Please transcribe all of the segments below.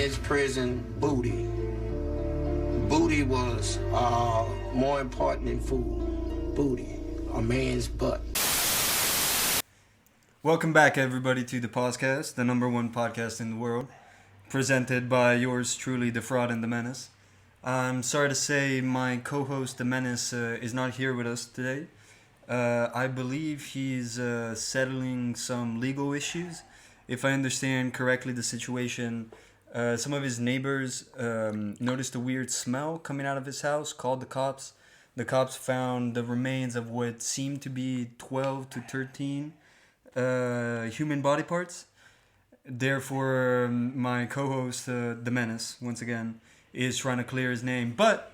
his prison booty. Booty was more important than food. Booty, a man's butt. Welcome back, everybody, to the PauseCast, the number one podcast in the world, presented by yours truly, the Fraud and the Menace. I'm sorry to say my co-host, the Menace, is not here with us today. I believe he's settling some legal issues. If I understand correctly the situation, some of his neighbors noticed a weird smell coming out of his house, called the cops. The cops found the remains of what seemed to be 12 to 13 human body parts. Therefore, my co-host, the Menace, once again, is trying to clear his name. But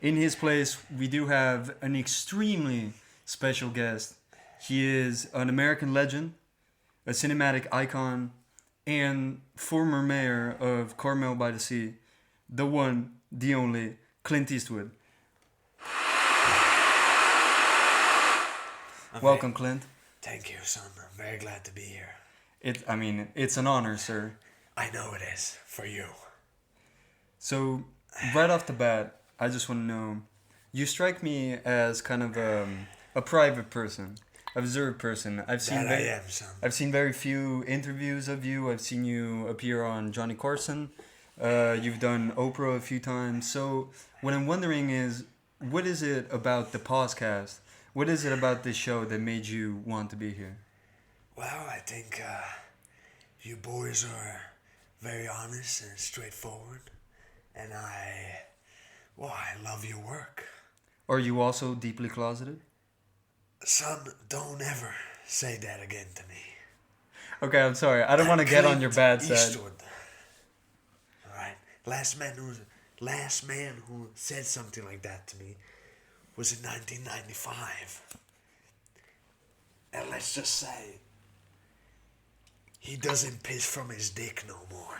in his place, we do have an extremely special guest. He is an American legend, a cinematic icon, and former mayor of Carmel by the Sea, the one, the only, Clint Eastwood. Welcome, Clint. Thank you, son. I'm very glad to be here. It's an honor, sir. I know it is, for you. So, right off the bat, I just want to know, you strike me as kind of a private person, a reserved person. I am, son. I've seen very few interviews of you. I've seen you appear on Johnny Carson. You've done Oprah a few times. So, what I'm wondering is, what is it about the PauseCast? What is it about this show that made you want to be here? Well, I think you boys are very honest and straightforward. And I love your work. Are you also deeply closeted? Son, don't ever say that again to me. Okay, I'm sorry. I don't want to get on your bad side. Eastwood. All right. Last man who said something like that to me was in 1995. And let's just say, he doesn't piss from his dick no more.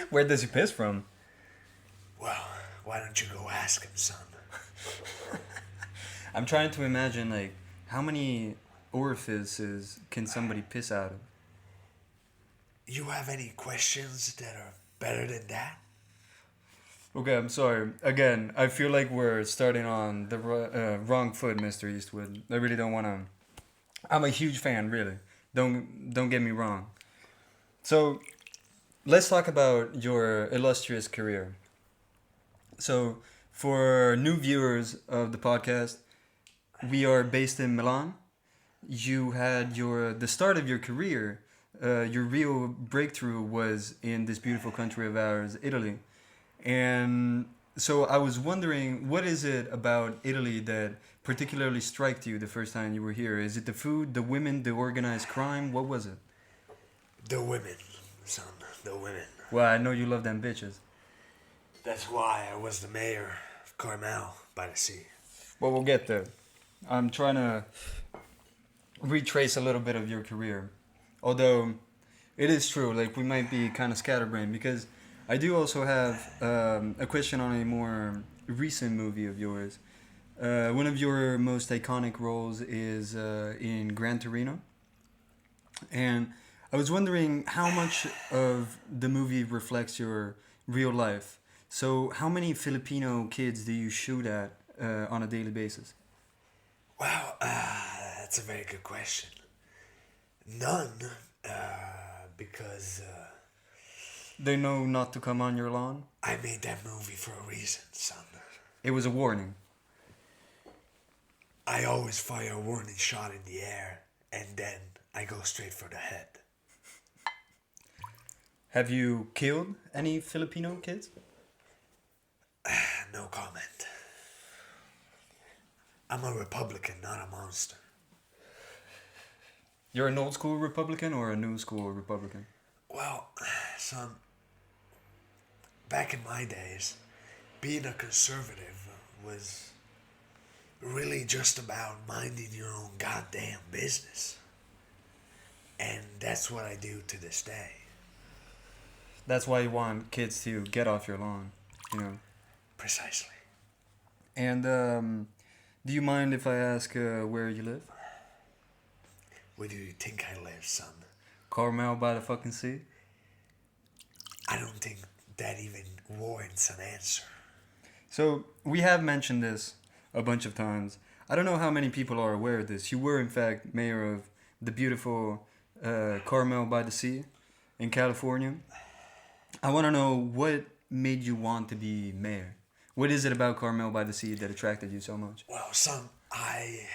Where does he piss from? Well, why don't you go ask him, son? I'm trying to imagine, like, how many orifices can somebody piss out of? You have any questions that are better than that? Okay, I'm sorry. Again, I feel like we're starting on the wrong foot, Mr. Eastwood. I really don't want to... I'm a huge fan, really. Don't get me wrong. So, let's talk about your illustrious career. So, for new viewers of the podcast, we are based in Milan. You had the start of your career, your real breakthrough was in this beautiful country of ours, Italy. And so I was wondering, what is it about Italy that particularly struck you the first time you were here? Is it the food, the women, the organized crime? What was it? The women, son, the women. Well, I know you love them bitches. That's why I was the mayor of Carmel by the Sea. Well, we'll get there. I'm trying to retrace a little bit of your career. Although, it is true, like, we might be kind of scatterbrained, because I do also have a question on a more recent movie of yours. One of your most iconic roles is in Gran Torino. And I was wondering how much of the movie reflects your real life. So how many Filipino kids do you shoot at on a daily basis? Well, that's a very good question. None, because... They know not to come on your lawn? I made that movie for a reason, son. It was a warning. I always fire a warning shot in the air, and then I go straight for the head. Have you killed any Filipino kids? No comment. I'm a Republican, not a monster. You're an old school Republican or a new school Republican? Well, son, back in my days, being a conservative was really just about minding your own goddamn business. And that's what I do to this day. That's why you want kids to get off your lawn, you know? Precisely. And do you mind if I ask where you live? Where do you think I live, son? Carmel by the fucking sea? I don't think that even warrants an answer. So we have mentioned this a bunch of times. I don't know how many people are aware of this. You were in fact mayor of the beautiful Carmel by the Sea in California. I want to know what made you want to be mayor. What is it about Carmel by the Sea that attracted you so much? Well, son, I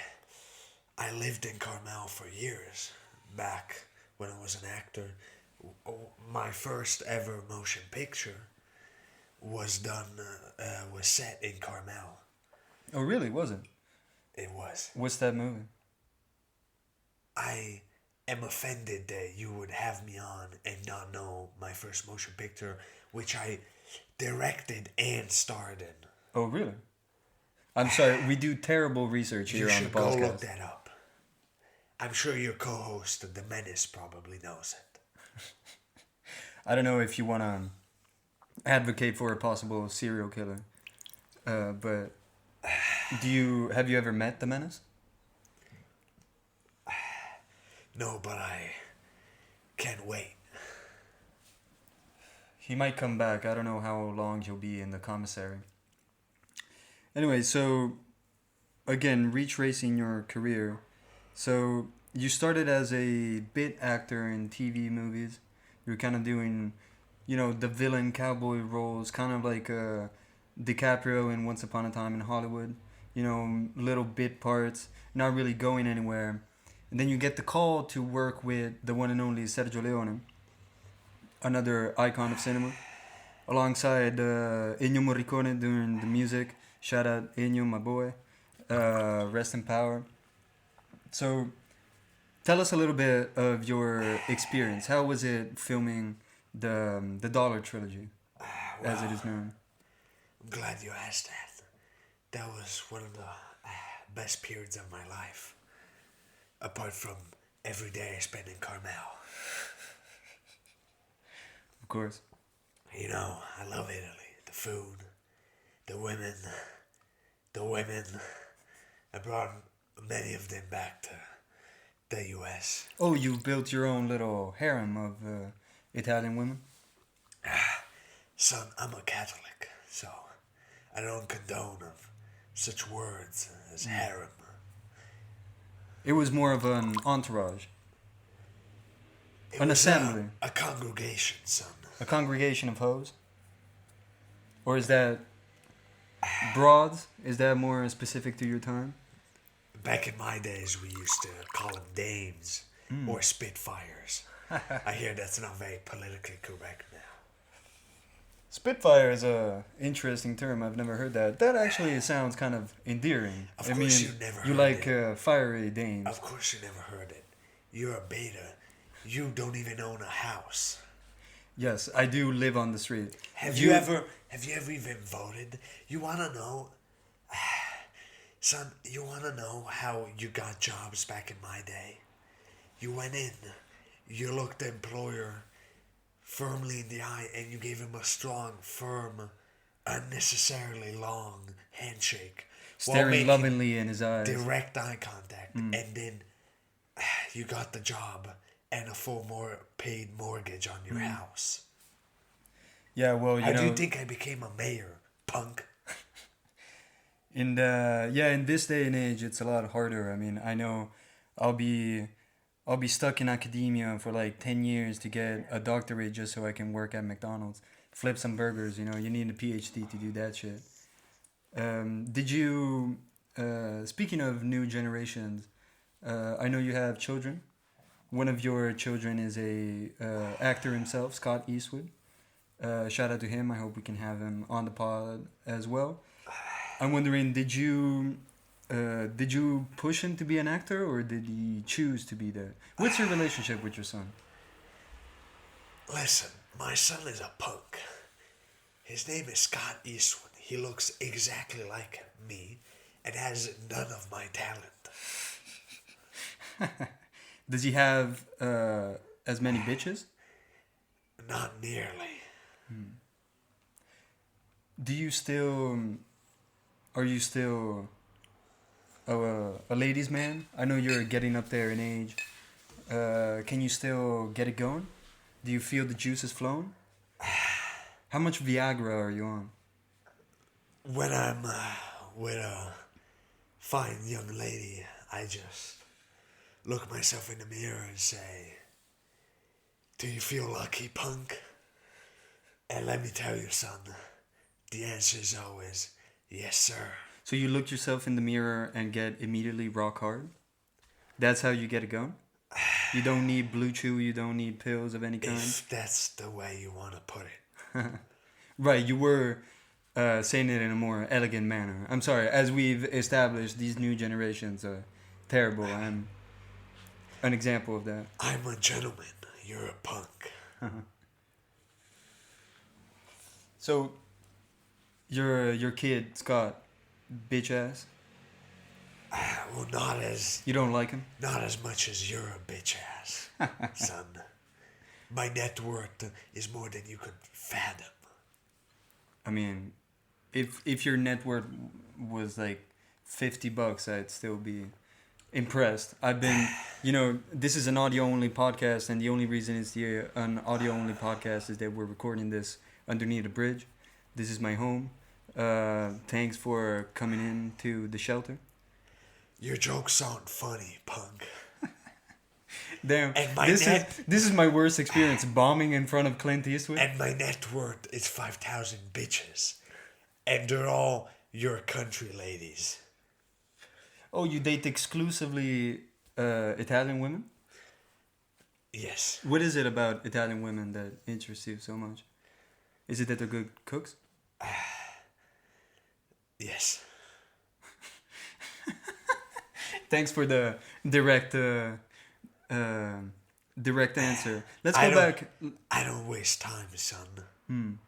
lived in Carmel for years back when I was an actor. My first ever motion picture was set in Carmel. Oh, really? Was it? It was. What's that movie? I am offended that you would have me on and not know my first motion picture, which I directed and starred in. Oh, really? I'm sorry, we do terrible research here You on the should go look podcast. that up. I'm sure your co-host, the Menace, probably knows it. I don't know if you want to advocate for a possible serial killer, but have you ever met the Menace? No, but I can't wait. He might come back. I don't know how long he'll be in the commissary. Anyway, so again, retracing your career. So you started as a bit actor in TV movies. You were kind of doing, the villain cowboy roles, kind of like DiCaprio in Once Upon a Time in Hollywood. Little bit parts, not really going anywhere. And then you get the call to work with the one and only Sergio Leone, another icon of cinema, alongside Ennio Morricone doing the music. Shout out Ennio, my boy. Rest in power. So, tell us a little bit of your experience. How was it filming the Dollar Trilogy, as it is known? I'm glad you asked that. That was one of the best periods of my life, apart from every day I spent in Carmel. Of course. I love Italy. The food, the women. I brought many of them back to the U.S. Oh, you built your own little harem of Italian women? Son, I'm a Catholic, so I don't condone of such words as harem. It was more of an entourage. It An was assembly. A congregation, son. A congregation of hoes? Or is that broads? Is that more specific to your time? Back in my days, we used to call them dames or spitfires. I hear that's not very politically correct now. Spitfire is a interesting term. I've never heard that. That actually sounds kind of endearing. Of course you never you heard like it. Fiery dames. Of course you never heard it. You're a beta. You don't even own a house. Yes, I do live on the street. Have you ever even voted? You wanna know, son? You wanna know how you got jobs back in my day? You went in, you looked the employer firmly in the eye, and you gave him a strong, firm, unnecessarily long handshake, while Staring making lovingly in his eyes. direct eye contact, and then you got the job and a paid mortgage on your house. Yeah, well, How do you think I became a mayor, punk? in this day and age, it's a lot harder. I mean, I know I'll be stuck in academia for like 10 years to get a doctorate just so I can work at McDonald's, flip some burgers. You need a PhD to do that shit. Did you? Speaking of new generations, I know you have children. One of your children is a actor himself, Scott Eastwood. Shout out to him. I hope we can have him on the pod as well. I'm wondering, did you push him to be an actor, or did he choose to be that? What's your relationship with your son? Listen, my son is a punk. His name is Scott Eastwood. He looks exactly like me and has none of my talent. Does he have as many bitches? Not nearly. Are you still a ladies' man? I know you're getting up there in age. Can you still get it going? Do you feel the juices flowing? How much Viagra are you on? When I'm with a fine young lady, I just look myself in the mirror and say, "Do you feel lucky, punk?" And let me tell you, son, the answer is always, "Yes, sir." So you look yourself in the mirror and get immediately rock hard? That's how you get it going? You don't need Blue Chew, you don't need pills of any kind? If that's the way you want to put it. Right, you were saying it in a more elegant manner. I'm sorry, as we've established, these new generations are terrible. I'm an example of that. I'm a gentleman. You're a punk. So, your kid, Scott, bitch ass? Well, not as You don't like him? much as you're a bitch ass, son. My net worth is more than you could fathom. I mean, if your net worth was like $50, I'd still be impressed. I've been, this is an audio only podcast, and the only reason it's an audio only podcast is that we're recording this underneath a bridge. This is my home. Thanks for coming in to the shelter. Your jokes sound funny, punk. Damn, And my this is my worst experience, bombing in front of Clint Eastwood. And my net worth is 5,000 bitches. And they're all your country ladies. Oh, you date exclusively Italian women? Yes. What is it about Italian women that interests you so much? Is it that they're good cooks? Yes. Thanks for the direct answer. Let's I go don't- back. I don't waste time, son.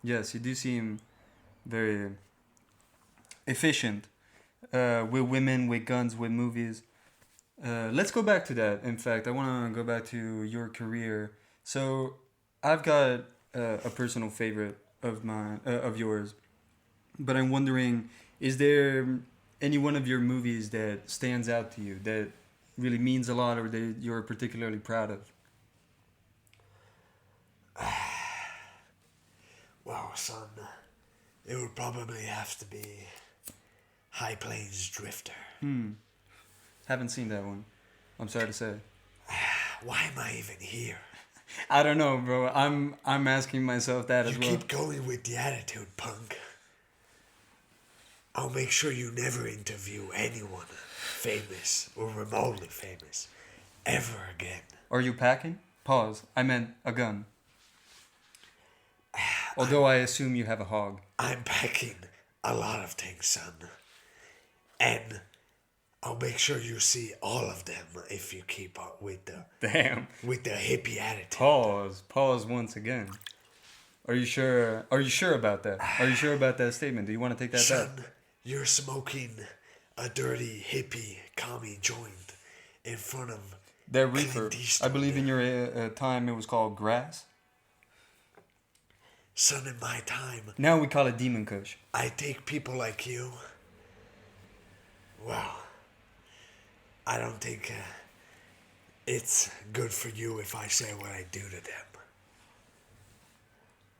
Yes, you do seem very efficient with women, with guns, with movies. Let's go back to that. In fact, I want to go back to your career. So, I've got a personal favorite of mine, of yours, but I'm wondering, is there any one of your movies that stands out to you that really means a lot, or that you're particularly proud of? Well, son, it would probably have to be High Plains Drifter. Haven't seen that one. I'm sorry to say. Why am I even here? I don't know, bro. I'm asking myself that You as well. keep going with the attitude, punk. I'll make sure you never interview anyone famous or remotely famous ever again. Are you packing? Pause. I meant a gun. Although I assume you have a hog. I'm packing a lot of things, son. And I'll make sure you see all of them if you keep up with the Damn. hippie attitude. Pause. Pause once again. Are you sure? Are you sure about that? Are you sure about that statement? Do you want to take that Son, back? you're smoking a dirty hippie commie joint in front of That Clint reefer. I Eastwood. believe in your time it was called grass. Son, in my time, Now we call it demon kush. I take people like you. Well, I don't think it's good for you if I say what I do to them.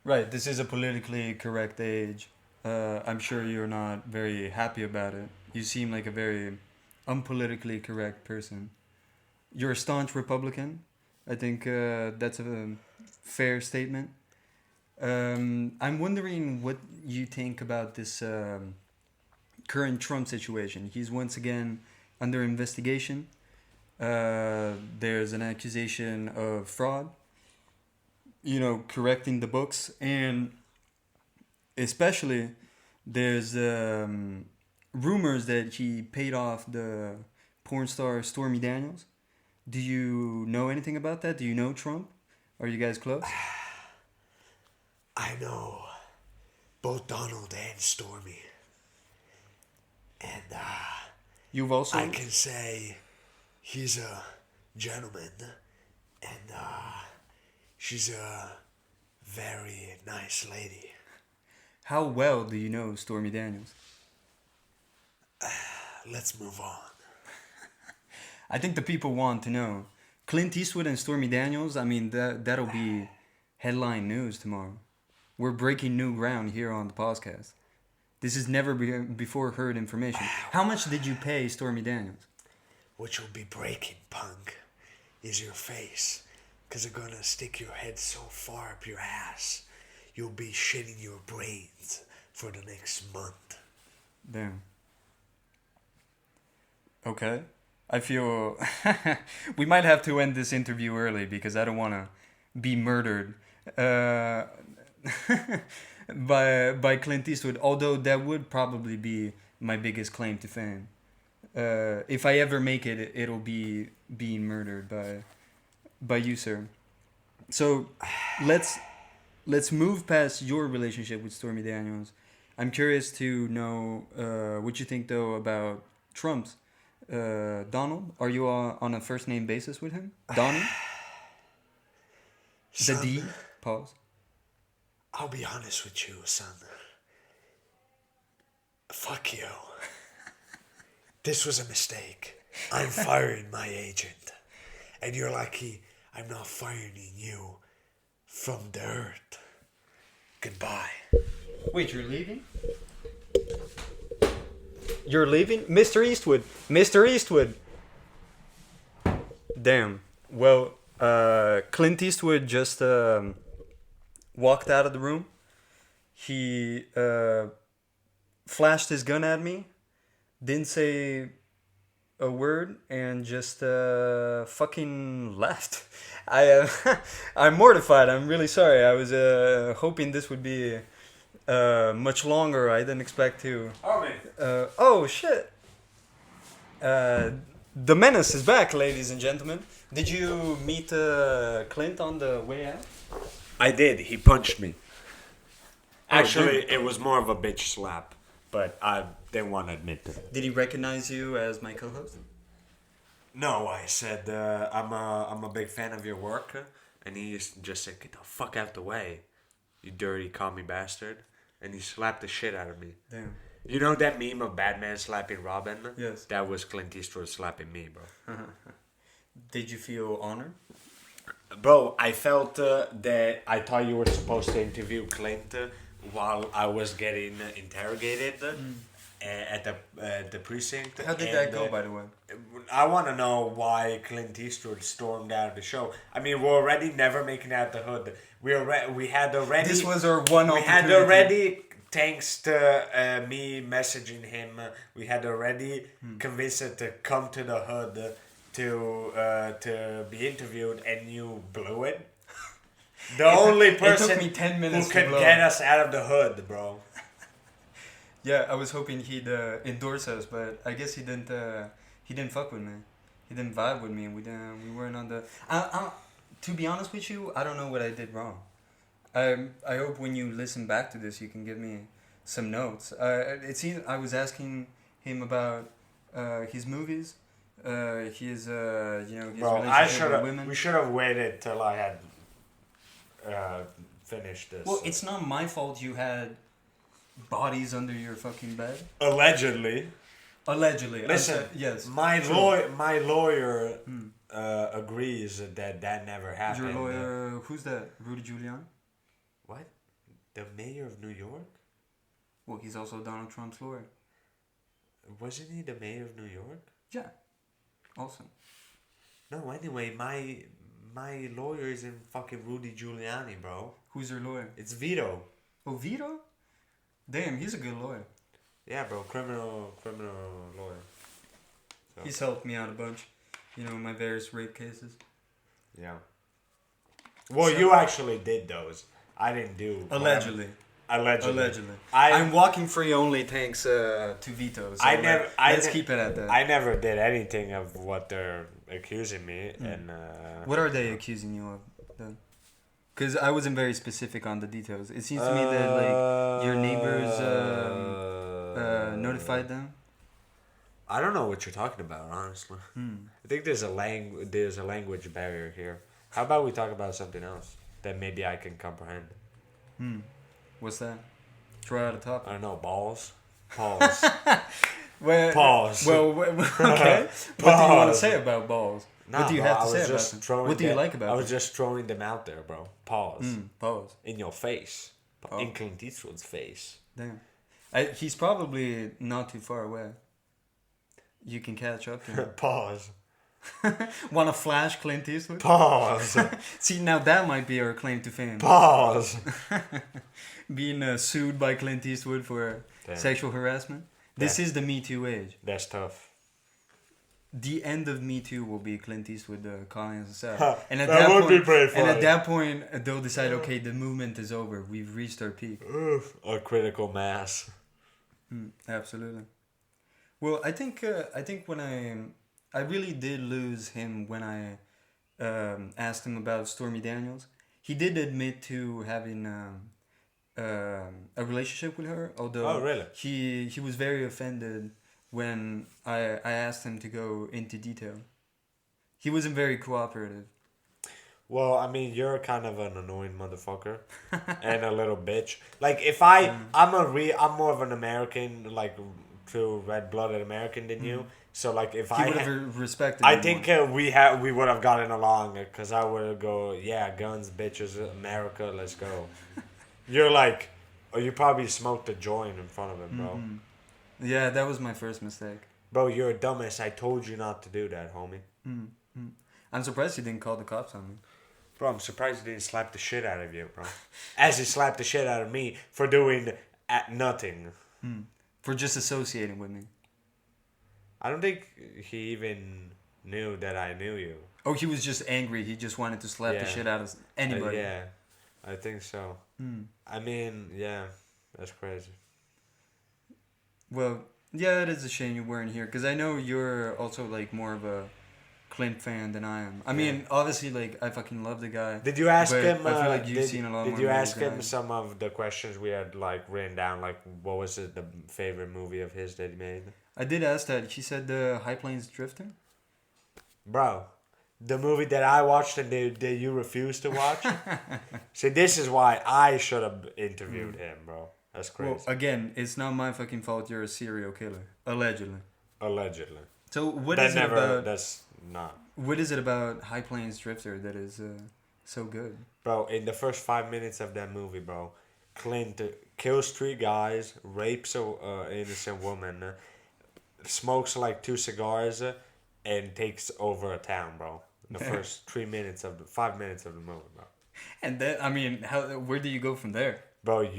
Right. This is a politically correct age. I'm sure you're not very happy about it. You seem like a very unpolitically correct person. You're a staunch Republican. I think that's a fair statement. I'm wondering what you think about this current Trump situation. He's once again under investigation. There's an accusation of fraud, correcting the books, and especially there's rumors that he paid off the porn star Stormy Daniels. Do you know anything about that? Do you know Trump? Are you guys close? I know both Donald and Stormy. And You've also... I can say he's a gentleman and she's a very nice lady. How well do you know Stormy Daniels? Let's move on. I think the people want to know. Clint Eastwood and Stormy Daniels, I mean, that'll be headline news tomorrow. We're breaking new ground here on the podcast. This is never before heard information. Wow. How much did you pay Stormy Daniels? What you'll be breaking, punk, is your face. Because they're gonna stick your head so far up your ass, you'll be shitting your brains for the next month. Damn. Okay. I feel we might have to end this interview early because I don't want to be murdered by Clint Eastwood. Although that would probably be my biggest claim to fame. If I ever make it, it'll be being murdered by you, sir. So let's move past your relationship with Stormy Daniels. I'm curious to know what you think though about Trump's. Donald, are you on a first name basis with him? Donnie? The D? Pause. I'll be honest with you, son. Fuck you. This was a mistake. I'm firing my agent. And you're lucky I'm not firing you from the earth. Goodbye. Wait, you're leaving? You're leaving? Mr. Eastwood! Mr. Eastwood! Damn. Well, Clint Eastwood just walked out of the room. He flashed his gun at me, didn't say a word, and just fucking left. I'm mortified. I'm really sorry. I was hoping this would be much longer. I didn't expect to. Oh shit! The Menace is back, ladies and gentlemen. Did you meet Clint on the way out? I did. He punched me. Oh, Actually, dude. it was more of a bitch slap, but I didn't want to admit to it. Did he recognize you as my co-host? No, I said I'm a big fan of your work, and he just said, "Get the fuck out the way, you dirty commie bastard," and he slapped the shit out of me. Damn. You know that meme of Batman slapping Robin? Yes. That was Clint Eastwood slapping me, bro. Did you feel honored? Bro, I felt that I thought you were supposed to interview Clint while I was getting interrogated at the precinct. How did that go, by the way? I want to know why Clint Eastwood stormed out of the show. I mean, we're already never making out the hood. We had already. This was our one We had opportunity. already, thanks to me messaging him, we had already convinced him to come to the hood to be interviewed, and you blew it. The only person it took me 10 minutes who to could blow. get us out of the hood, bro. Yeah, I was hoping he'd endorse us, but I guess he didn't. He didn't fuck with me. He didn't vibe with me. We weren't on the. To be honest with you, I don't know what I did wrong. I hope when you listen back to this, you can give me some notes. It seems I was asking him about his movies. His Bro, relationship with women. We should have waited till I had finished this. Well, it's not my fault you had bodies under your fucking bed. Allegedly. Allegedly. Listen, yes. my lawyer agrees that never happened. Your lawyer, who's that? Rudy Giuliani? What? The mayor of New York? Well, he's also Donald Trump's lawyer. Wasn't he the mayor of New York? Yeah. Awesome. No, anyway, my lawyer isn't fucking Rudy Giuliani, bro. Who's your lawyer? It's Vito. Oh, Vito? Damn, he's a good lawyer. Yeah, bro, criminal lawyer. So. He's helped me out a bunch. My various rape cases. Yeah. Well, you actually did those. I didn't do. Allegedly. Allegedly. I'm walking free only thanks to Vito. So let's keep it at that. I never did anything of what they're accusing me, and. What are they accusing you of, then? Because I wasn't very specific on the details. It seems to me that your neighbors notified them. I don't know what you're talking about, honestly. I think there's a language barrier here. How about we talk about something else that maybe I can comprehend? What's that? Try out a topic. I don't know. Balls. Pause. Well, Pause. Well, okay. What do you want to say about balls? Nah, what do you bro, have to I was say just about them? throwing What do you them- like about I them? was just throwing them out there, bro. Pause. Pause. In your face. Oh. In Clint Eastwood's face. Damn. He's probably not too far away. You can catch up to him. Pause. Want to flash Clint Eastwood? Pause. See, now that might be our claim to fame. Pause. Being sued by Clint Eastwood for Damn. sexual harassment. This is the Me Too age. That's tough. The end of Me Too will be Clint Eastwood calling us out. Huh, And at that that would be point, pretty and at funny. that point, they'll decide, okay, the movement is over. We've reached our peak. A critical mass. Absolutely. Well, I think when I really did lose him when I asked him about Stormy Daniels. He did admit to having a relationship with her, although Oh, really? he was very offended when I asked him to go into detail. He wasn't very cooperative. Well, I mean, you're kind of an annoying motherfucker and a little bitch. Like, if I'm more of an American, like, true red-blooded American than you. So, like, if He would have respected. I me think more. we would have gotten along because I would go, yeah, guns, bitches, America, let's go. You're like, oh, you probably smoked a joint in front of him, bro. Yeah, that was my first mistake. Bro, you're a dumbass. I told you not to do that, homie. I'm surprised he didn't call the cops on me. Bro, I'm surprised he didn't slap the shit out of you, bro. As he slapped the shit out of me for doing nothing. For just associating with me. I don't think he even knew that I knew you. Oh, he was just angry. He just wanted to slap the Yeah. shit out of anybody. Yeah, I think so. I mean, yeah, that's crazy. Well, yeah, it is a shame you weren't here because I know you're also like more of a Clint fan than I am. I mean, obviously, like I fucking love the guy. Did you ask but him? I feel like you've seen a lot Did more you movies ask than him I- some of the questions we had like written down? Like, what was it? The favorite movie of his that he made? I did ask that. He said the High Plains Drifting. Bro, the movie that I watched and that you refused to watch. See, this is why I should have interviewed him, bro. That's crazy. Well, again, it's not my fucking fault. You're a serial killer, allegedly. Allegedly. So what That is never. it about? That's not. What is it about High Plains Drifter that is so good? Bro, in the first 5 minutes of that movie, bro, Clint kills 3 guys, rapes a innocent woman, smokes like 2 cigars, and takes over a town, bro. The first 5 minutes of the movie, bro. And then, I mean, where do you go from there? Bro,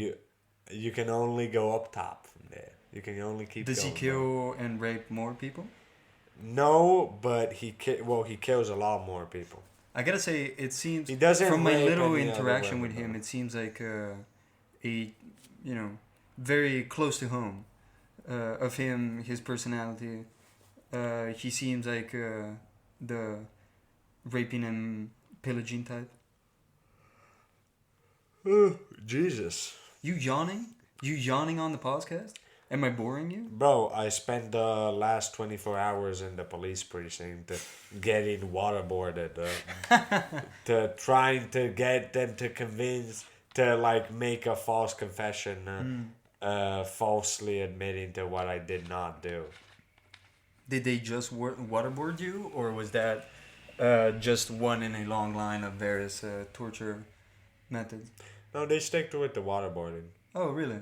you can only go up top from there. You can only keep Does he going, kill bro. and rape more people? No, but he kills a lot more people. I gotta say, it seems He doesn't from my rape little any other interaction women, with him, though. it seems like very close to home of him, his personality. He seems like the raping and pillaging type. Jesus. You yawning? You yawning on the podcast? Am I boring you? Bro, I spent the last 24 hours in the police precinct getting waterboarded. To trying to get them to convince to like make a false confession, falsely admitting to what I did not do. Did they just waterboard you, or was that just one in a long line of various torture methods? No, they stick to it the waterboarding. Oh, really?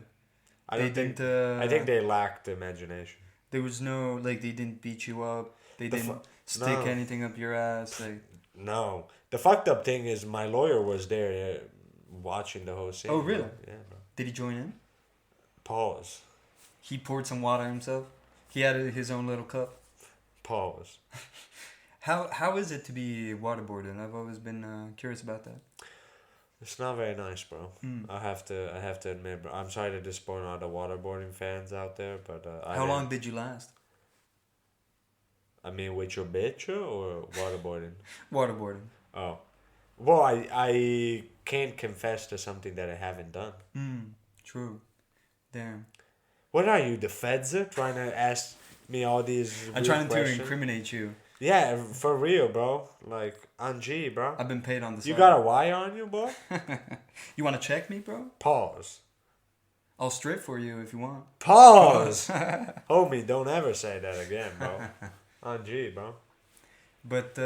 I They don't think. didn't, I think they lacked imagination. There was no, like, they didn't beat you up. They The didn't stick no. anything up your ass. Like, No, the fucked up thing is my lawyer was there watching the whole scene. Oh, really? Bro. Yeah, bro. did he join in? Pause. He poured some water himself. He had his own little cup. Pause. How is it to be waterboarded? I've always been curious about that. It's not very nice, bro. I have to admit, bro. I'm sorry to disappoint all the waterboarding fans out there, but How long did you last? I mean, with your bitch or waterboarding? Waterboarding. Oh, well, I can't confess to something that I haven't done. True. Damn. What are you, the feds, trying to ask me all these? I'm weird trying to questions? incriminate you. Yeah, for real, bro. Like on G, bro. I've been paid on the side. You got a Y on you, boy? You want to check me, bro? Pause. I'll strip for you if you want. Pause. Homie, don't ever say that again, bro. On G, bro. But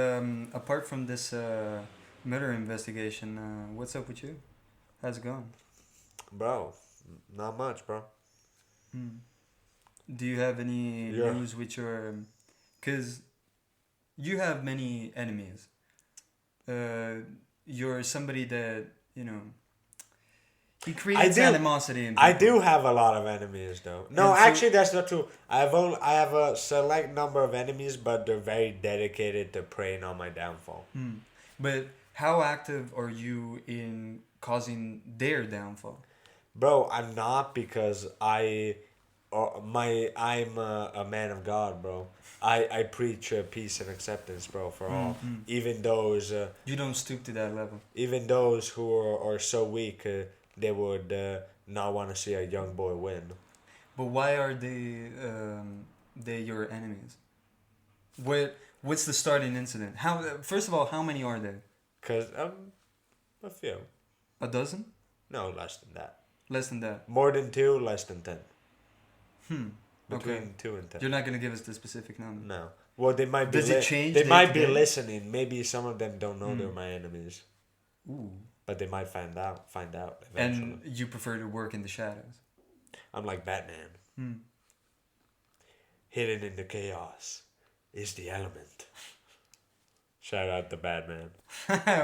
apart from this murder investigation, what's up with you? How's it going? Bro, not much, bro. Do you have any Yeah. news with your... Because you have many enemies. You're somebody that, you know... He creates do. animosity in people. I do have a lot of enemies, though. No, And so- actually, that's not true. I have a select number of enemies, but they're very dedicated to preying on my downfall. But how active are you in causing their downfall? Bro, I'm not because I'm a man of God, bro. I preach peace and acceptance, bro, for all. Even those You don't stoop to that level. even those who are so weak, they would not want to see a young boy win. But why are they your enemies? What's the starting incident? How first of all, how many are there? Cause a few. A dozen? No, less than that. Less than that. More than 2, less than 10. Between Okay. 2 and 10. You're not gonna give us the specific number. No. Well, they might be. Does it change They day might to be day? listening. Maybe some of them don't know they're my enemies, Ooh. but they might find out eventually. And you prefer to work in the shadows. I'm like Batman. Hidden in the chaos is the element. Shout out to Batman.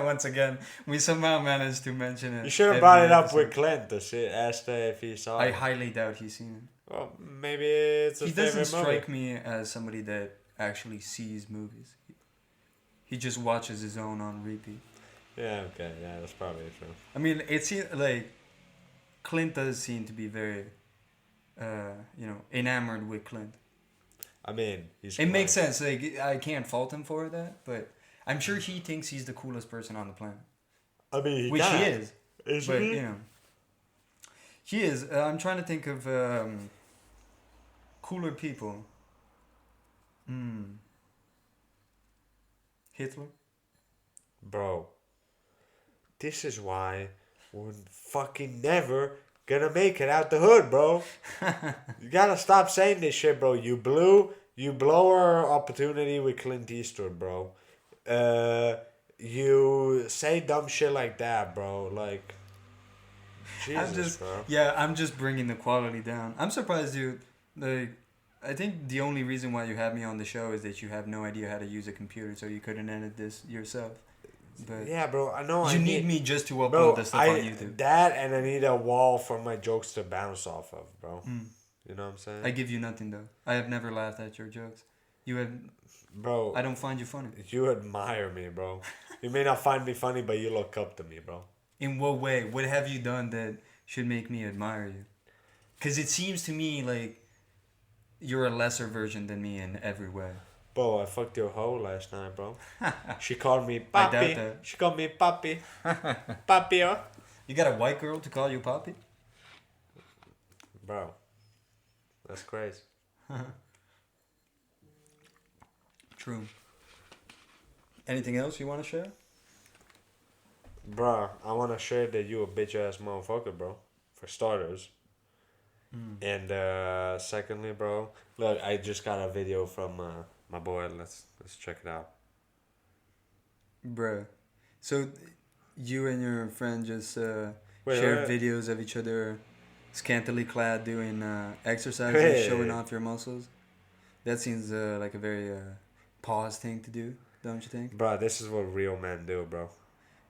Once again, we somehow managed to mention it. You should have every brought it up episode. with Clint to see, asked if he saw I it. highly doubt he's seen it. Well, maybe it's a He favorite doesn't movie. strike me as somebody that actually sees movies. He just watches his own on repeat. Yeah, okay, yeah, that's probably true. I mean, it seems like Clint does seem to be very, enamored with Clint. I mean, he's. It makes sense. Like I can't fault him for that, but I'm sure he thinks he's the coolest person on the planet, I mean, which he is. Is But he? you know, he is. I'm trying to think of cooler people. Hitler. Bro, this is why we're fucking never gonna make it out the hood, bro. You gotta stop saying this shit, bro. You blow our opportunity with Clint Eastwood, bro. You say dumb shit like that, bro. Like, Jesus, bro. I'm just bringing the quality down. I'm surprised you, like, I think the only reason why you have me on the show is that you have no idea how to use a computer, so you couldn't edit this yourself. But Yeah, bro. I know. you I need me just to upload bro. the stuff on YouTube. That and I need a wall for my jokes to bounce off of, bro. You know what I'm saying? I give you nothing though. I have never laughed at your jokes. You have. Bro, I don't find you funny. you admire me, bro. You may not find me funny, but you look up to me, bro. In what way? What have you done that should make me admire you? Because it seems to me like you're a lesser version than me in every way. Bro, I fucked your hoe last night, bro. She called me I doubt papi. that. She called me papi. Papio. You got a white girl to call you Poppy? Bro, that's crazy. True. Anything else you want to share? Bro, I want to share that you a bitch ass motherfucker, bro. For starters. And secondly, bro, look, I just got a video from my boy. Let's check it out. Bruh. So, you and your friend just share wait. videos of each other scantily clad doing exercises, Hey. showing off your muscles? That seems like a very pause thing to do, don't you think? Bro, this is what real men do, bro.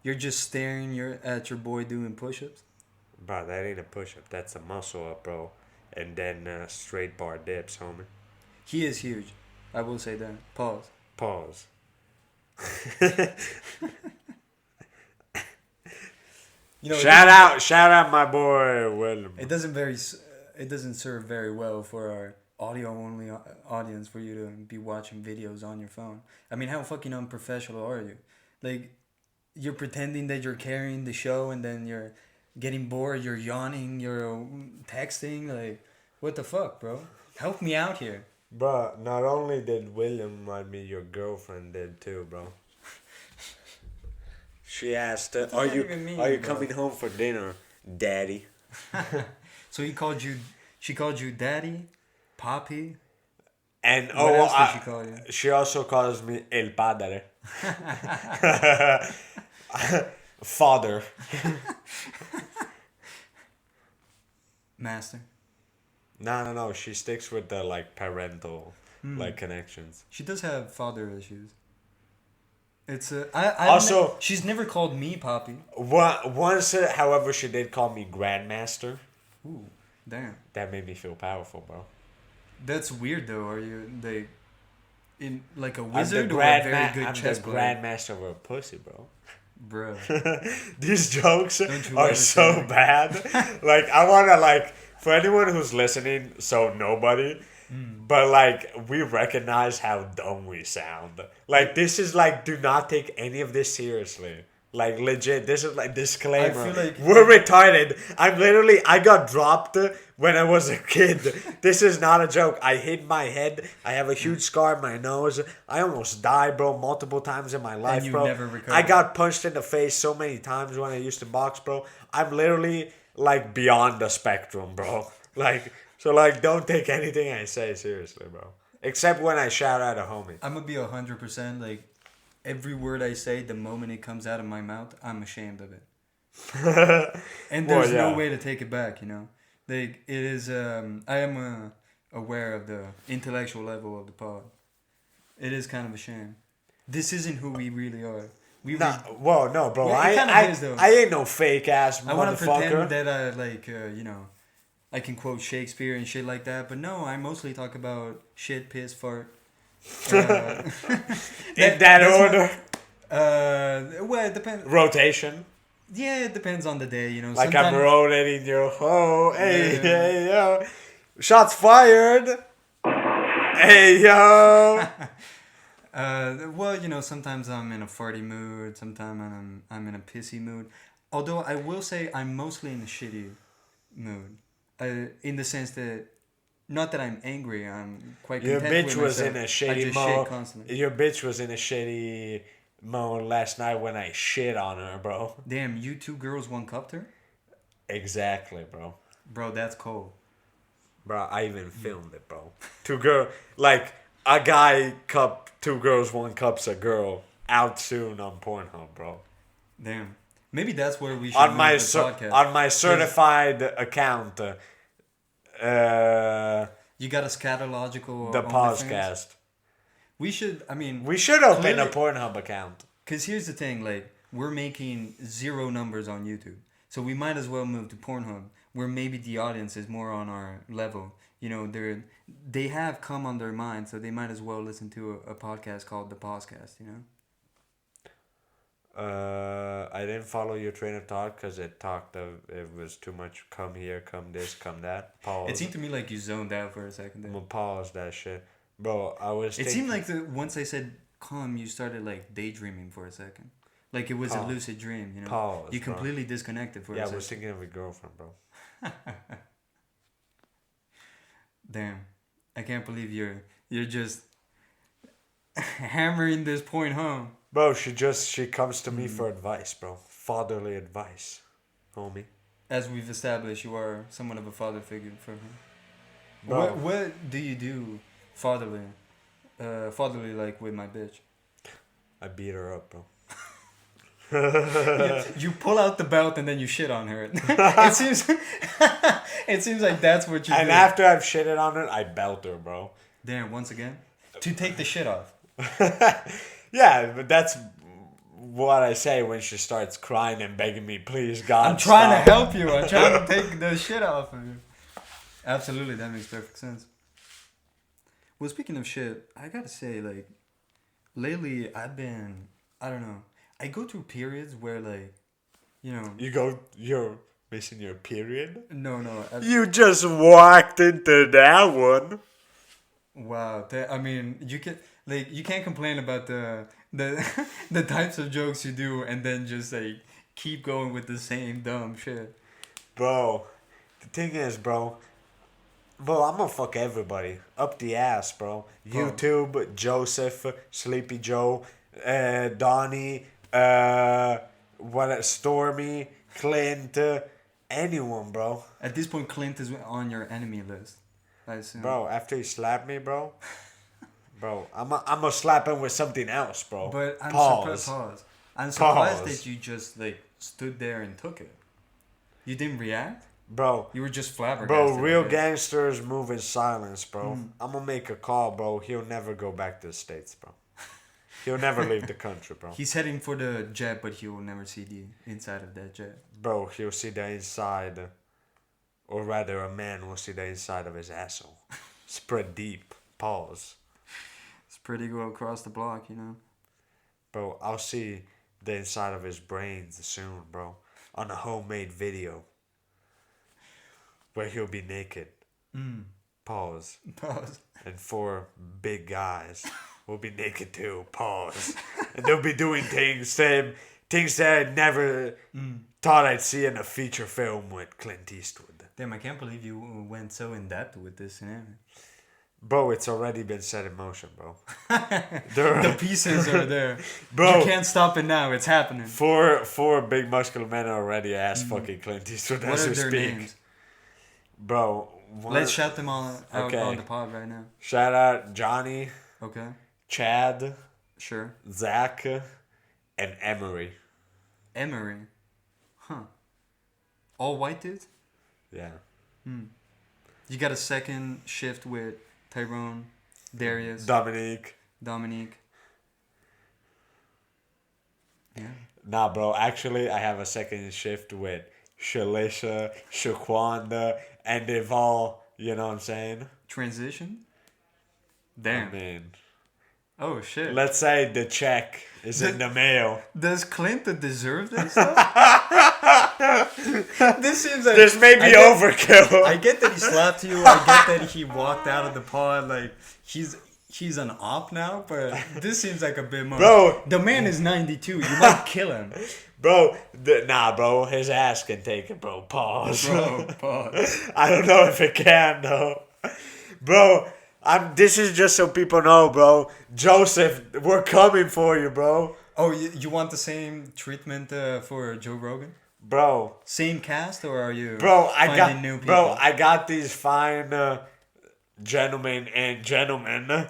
You're just staring at your boy doing push-ups? Bro, that ain't a push-up. That's a muscle up, bro. And then straight bar dips, homie. He is huge. I will say that. Pause. Pause. You know, Shout out my boy Willem. It doesn't serve very well for our audio-only audience for you to be watching videos on your phone. I mean, how fucking unprofessional are you? Like, you're pretending that you're carrying the show and then you're getting bored, you're yawning, you're texting. Like, what the fuck, bro? Help me out here. Bro, not only did William remind me, your girlfriend did too, bro. She asked, does "Are that you even mean, are you bro? coming home for dinner, Daddy?" So she called you daddy, poppy. And What else did she call you? She also calls me El Padre. Father. Master. No. She sticks with the like parental like connections. She does have father issues. It's she's never called me Poppy. Once, however, she did call me Grandmaster. Ooh, damn. That made me feel powerful, bro. That's weird though. Are you in like a I'm wizard the or a very good I'm chess the player? Grandmaster of a pussy, bro. Bro. These jokes Don't you are ever so say bad. Like, I wanna, like, for anyone who's listening, so nobody, but like, we recognize how dumb we sound. Like, this is like, do not take any of this seriously. Like, legit, this is like disclaimer. I feel like we're retarded. I got dropped when I was a kid. This is not a joke. I hit my head. I have a huge scar on my nose. I almost died, bro, multiple times in my life, you bro. never recovered. I got punched in the face so many times when I used to box, bro. I'm literally, like, beyond the spectrum, bro. Like, so, like, don't take anything I say seriously, bro. Except when I shout out a homie. I'm gonna be 100% like every word I say, the moment it comes out of my mouth, I'm ashamed of it. And there's no way to take it back, you know. Like it is. I am aware of the intellectual level of the pod. It is kind of a shame. This isn't who we really are. No, bro. Well, I ain't no fake ass motherfucker. I want to pretend that I like, you know, I can quote Shakespeare and shit like that. But no, I mostly talk about shit, piss, fart. In that order. Well, it depends. Rotation. Yeah, it depends on the day, you know. Like I'm rotating your hoe. Hey, yo. Shots fired. Hey, yo. Well, you know, sometimes I'm in a farty mood. Sometimes I'm in a pissy mood. Although I will say I'm mostly in a shitty mood. In the sense that, not that I'm angry, I'm quite content with myself. Your bitch was in a shitty mode. Your bitch was in a shitty mode last night when I shit on her, bro. Damn, you 2 girls, 1 cupped her? Exactly, bro. Bro, that's cold. Bro, I even filmed it, bro. 2 girls, like a guy cup 2 girls, 1 cups a girl. Out soon on Pornhub, bro. Damn. Maybe that's where we should on my podcast. On my certified account. You got a scatological. The PauseCast. We should. I mean, we should open a Pornhub account. Cause here's the thing, like we're making 0 numbers on YouTube, so we might as well move to Pornhub, where maybe the audience is more on our level. You know, they have come on their mind, so they might as well listen to a podcast called the PauseCast. You know. I didn't follow your train of thought because it was too much. Come here, come this, come that. Pause. It seemed to me like you zoned out for a second there. I'm gonna pause that shit, bro. It seemed like once I said come, you started like daydreaming for a second, like it was a lucid dream. You know, pause. You completely disconnected for a second. Yeah, I was thinking of your girlfriend, bro. Damn, I can't believe you're just hammering this point home. Bro, she comes to me for advice, bro. Fatherly advice, homie. As we've established, you are somewhat of a father figure for him. Bro. What do you do fatherly like with my bitch? I beat her up, bro. You pull out the belt and then you shit on her. It seems like that's what you do. And after I've shitted on her, I belt her, bro. Damn, once again? To take the shit off. Yeah, but that's what I say when she starts crying and begging me, please, God, I'm trying to help you. I'm trying to take the shit off of you. Absolutely, that makes perfect sense. Well, speaking of shit, I gotta say, like, lately I've been, I don't know, I go through periods where, like, you know... You're missing your period? No. You just walked into that one. Wow, I mean, you can't complain about the types of jokes you do and then just like keep going with the same dumb shit. Bro, the thing is, bro, I'm gonna fuck everybody up the ass, bro. YouTube, Joseph, Sleepy Joe, Donnie, Stormy, Clint, anyone, bro. At this point, Clint is on your enemy list, I assume. Bro, after he slapped me, bro, I'm gonna slap him with something else, bro. But I'm Pause. I'm surprised that you just like stood there and took it. You didn't react? Bro, You were just flabbergasted. bro, I real guess. gangsters move in silence, bro. I'm gonna make a call, bro. He'll never go back to the States, bro. He'll never leave the country, bro. He's heading for the jet, but he will never see the inside of that jet. Bro, he'll see the inside, or rather, a man will see the inside of his asshole. Spread deep. Pause. It's pretty go across the block, you know. Bro, I'll see the inside of his brains soon, bro. On a homemade video. Where he'll be naked. Pause. Pause. And 4 big guys will be naked too. Pause. And they'll be doing things that I never thought I'd see in a feature film with Clint Eastwood. Damn, I can't believe you went so in depth with this scenario. Bro, it's already been set in motion, bro. The pieces are there. Bro. You can't stop it now. It's happening. Four big muscular men are already ass fucking Clint Eastwood What as are we their speak. names? Bro, Let's shout them all out Okay. on the pod right now. shout out Johnny, Okay. Chad, Sure. Zach, and Emery. Emery. Huh. All white dudes? Yeah. You got a second shift with Tyrone, Darius, Dominique. Dominique. Yeah. Nah, bro. Actually, I have a second shift with Shalisha, Shaquanda, and they've all, you know what I'm saying? Transition? I Damn. mean, Oh, shit. let's say the check is in the mail. Does Clinton deserve this stuff? This seems like... This may be overkill. I get that he slapped you. I get that he walked out of the pod. Like, he's an op now, but this seems like a bit more. Bro. The man is 92. You might kill him. Bro, nah, bro. His ass can take it, bro. Pause. Bro, pause. I don't know if it can, though. Bro, this is just so people know, bro. Joseph, we're coming for you, bro. Oh, you want the same treatment for Joe Rogan? Bro, Same cast, or are you I finding new people? Bro, I got these fine gentlemen and gentlemen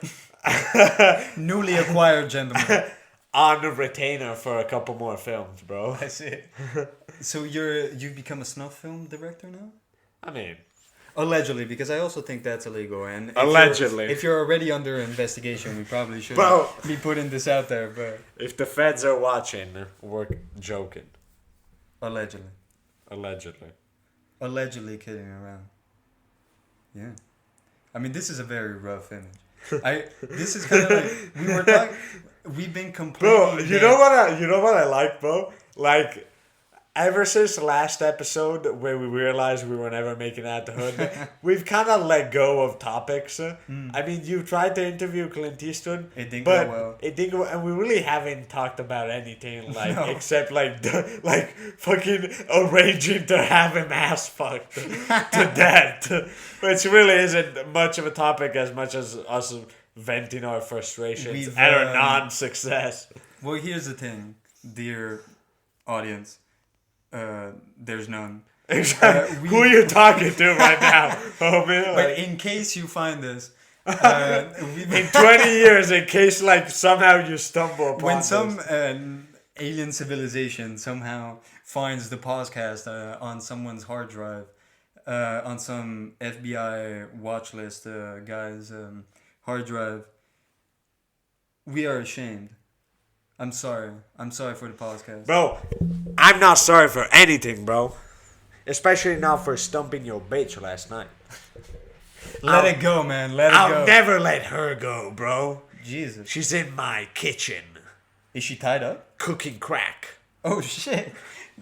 Newly acquired gentlemen. on the retainer for a couple more films, bro. I see. So you've become a snuff film director now? I mean, Allegedly, because I also think that's illegal. And if you're already under investigation, we probably shouldn't Bro. be putting this out there. But if the feds are watching, we're joking. allegedly, Allegedly. kidding around. Yeah, I mean, this is a very rough image. This is kind of like we were talking. We've been complaining. Bro, you know what I like, bro? Like, ever since the last episode where we realized we were never making it out the hood, we've kind of let go of topics. I mean, you tried to interview Clint Eastwood. It didn't but go well. It didn't go, and we really haven't talked about anything like No. except like fucking arranging to have him ass fucked to death, which really isn't much of a topic as much as us venting our frustrations We've, and our non-success. Well, here's the thing, dear audience. There's none. Exactly. Who are you talking to right now, homie? But Like, in case you find this, in 20 years, in case like somehow you stumble upon when this. some alien civilization somehow finds the PauseCast on someone's hard drive, on some FBI watch list guy's hard drive, we are ashamed. I'm sorry. I'm sorry for the PauseCast. Bro, I'm not sorry for anything, bro. Especially not for stumping your bitch last night. Let it go, man. Let it go. I'll never let her go, bro. Jesus. She's in my kitchen, Is she tied up? cooking crack. Oh, shit.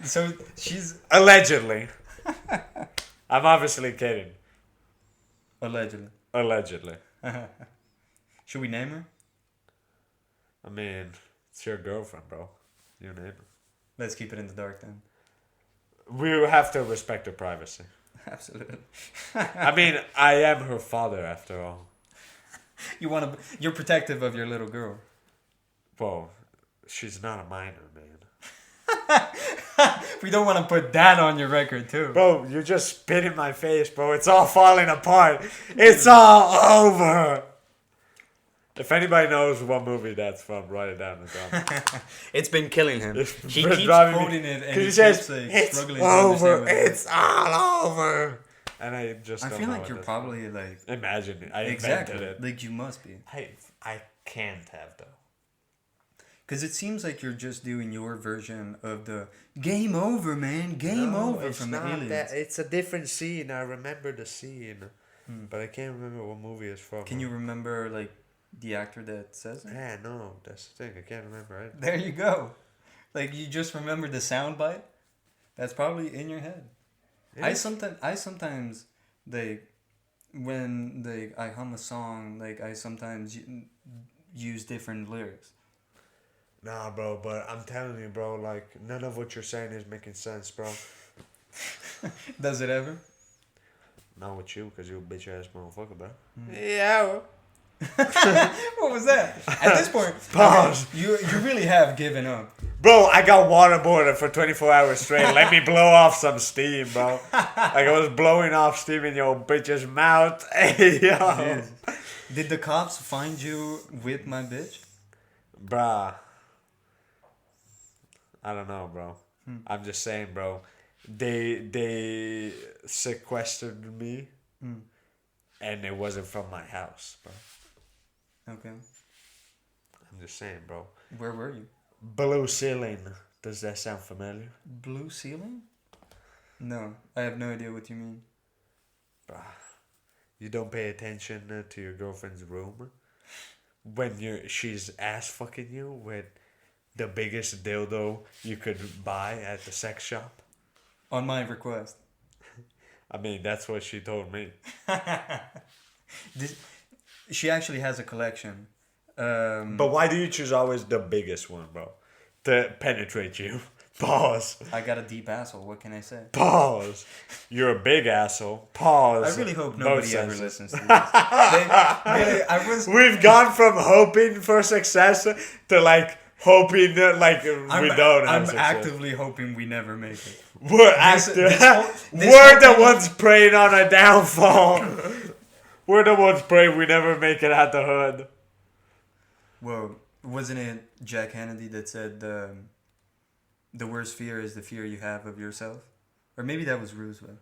So she's... Allegedly. I'm obviously kidding. Allegedly. Allegedly. Should we name her? I mean, it's your girlfriend, bro. You name it. Let's keep it in the dark then. We have to respect her privacy. Absolutely. I mean, I am her father after all. You're protective of your little girl. Whoa, she's not a minor, man. We don't want to put that on your record too. Bro, you just spit in my face, bro. It's all falling apart. It's all over. If anybody knows what movie that's from, write it down in the comments. It's been killing him. He been keeps driving me- quoting it and 'cause he he says, keeps like it's struggling to understand over. what it is. It's all over. And I just I don't feel know like what you're this- probably like Imagine it. I exactly invented it. like you must be, I can't have though. because it seems like you're just doing your version of the game over, man, game over it's from not Aliens. that. It's a different scene. I remember the scene, but I can't remember what movie it's from. Can you remember like the actor that says it? Yeah, no, that's the thing. I can't remember it. There you go. Like you just remember the sound bite. That's probably in your head. Yeah. I sometimes like when I hum a song, like I sometimes use different lyrics. Nah, bro, but I'm telling you, bro, like, none of what you're saying is making sense, bro. Does it ever? Not with you, because you're a bitch ass motherfucker, bro. Yeah. What was that? At this point, Pause. You really have given up. Bro, I got waterboarded for 24 hours straight. Let me blow off some steam, bro. Like I was blowing off steam in your bitch's mouth. Hey, yo. Yes. Did the cops find you with my bitch? Bruh. I don't know, bro. I'm just saying, bro. They sequestered me, and it wasn't from my house, bro. Okay. I'm just saying, bro. Where were you? Blue ceiling. Does that sound familiar? Blue ceiling? No, I have no idea what you mean. Bruh. You don't pay attention to your girlfriend's room when she's ass fucking you with the biggest dildo you could buy at the sex shop. On my request. I mean, that's what she told me. She actually has a collection. But why do you choose always the biggest one, bro? To penetrate you. Pause. I got a deep asshole. What can I say? Pause. You're a big asshole. Pause. I really hope Both nobody ever senses. listens to this. I was. We've gone from hoping for success to like hoping that like we don't have I'm success. actively hoping we never make it. We're we're the ones praying on a downfall. We're the ones praying we never make it out the hood. Well, wasn't it Jack Kennedy that said the worst fear is the fear you have of yourself? Or maybe that was Roosevelt.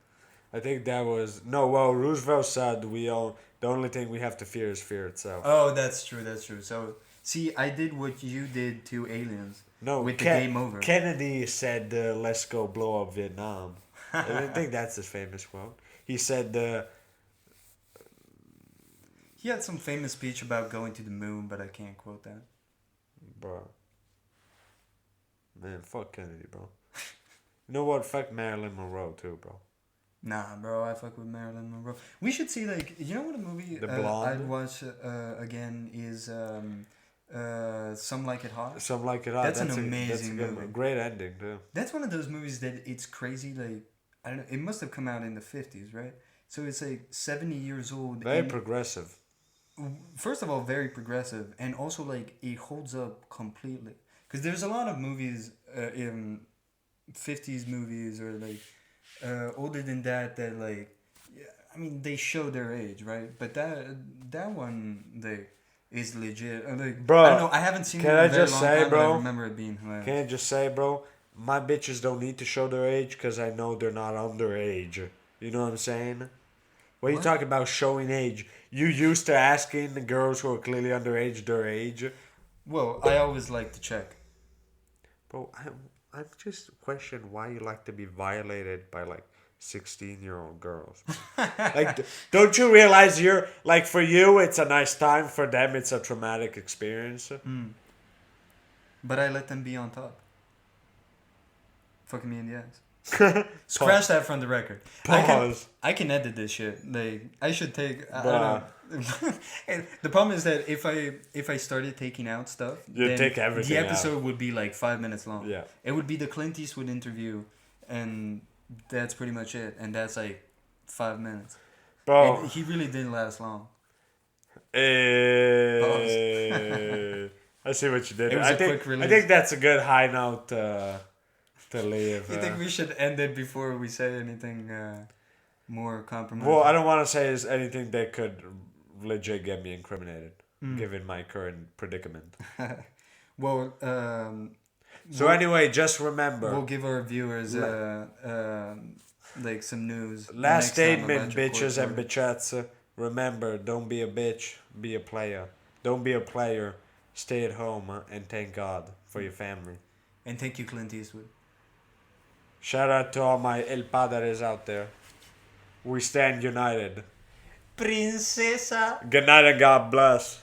I think that was no. Well, Roosevelt said the only thing we have to fear is fear itself. Oh, that's true. That's true. So, see, I did what you did to aliens. No, with the game over. Kennedy said, "Let's go blow up Vietnam." I think that's his famous quote. He said, He had some famous speech about going to the moon, but I can't quote that. "Bro, man, fuck Kennedy, bro. You know what? Fuck Marilyn Monroe too, bro. Nah, bro, I fuck with Marilyn Monroe. We should see, like, you know what a movie The Blonde? I'd watch again is Some Like It Hot. Some Like It Hot. That's an that's a amazing good movie. one. Great ending too. That's one of those movies that it's crazy, like, I don't know, it must have come out in the 50s, right? So it's like 70 years old. Very and progressive. first of all, very progressive, and also, like, it holds up completely. Because there's a lot of movies, in 50s movies, or, like, older than that, like, yeah, I mean, they show their age, right? But that one, like, is legit. Like, Bro, I don't know, I haven't seen it can in a I very just long say, time, but bro? I remember it being hilarious. Can I just say, bro? My bitches don't need to show their age because I know they're not underage. You know what I'm saying? What are you What? talking about showing age? You used to asking the girls who are clearly underage their age? Well, I always like to check. Bro, I'm just questioning why you like to be violated by like 16-year-old girls. Like, don't you realize you're like, for you it's a nice time, for them it's a traumatic experience? But I let them be on top. Fucking me in the ass. Scratch that from the record. Pause. I can edit this shit. Like, I should take. I don't know. And the problem is that if I started taking out stuff, You'd then take everything the out. episode would be like 5 minutes long. Yeah. It would be the Clint Eastwood interview, and that's pretty much it. And that's like 5 minutes. Bro. And he really didn't last long. I see what you did. It was I a think quick release. I think that's a good high note to leave. You think we should end it before we say anything more compromising? Well, I don't want to say is anything that could legit get me incriminated. given my current predicament. Well, So anyway, just remember. we'll give our viewers like some news. Last next time statement, about your bitches court and order. bitchettes. Remember, don't be a bitch, be a player. Don't be a player, stay at home and thank God for your family. And thank you, Clint Eastwood. Shout out to all my El Padres out there. We stand united. Princesa. Good night and God bless.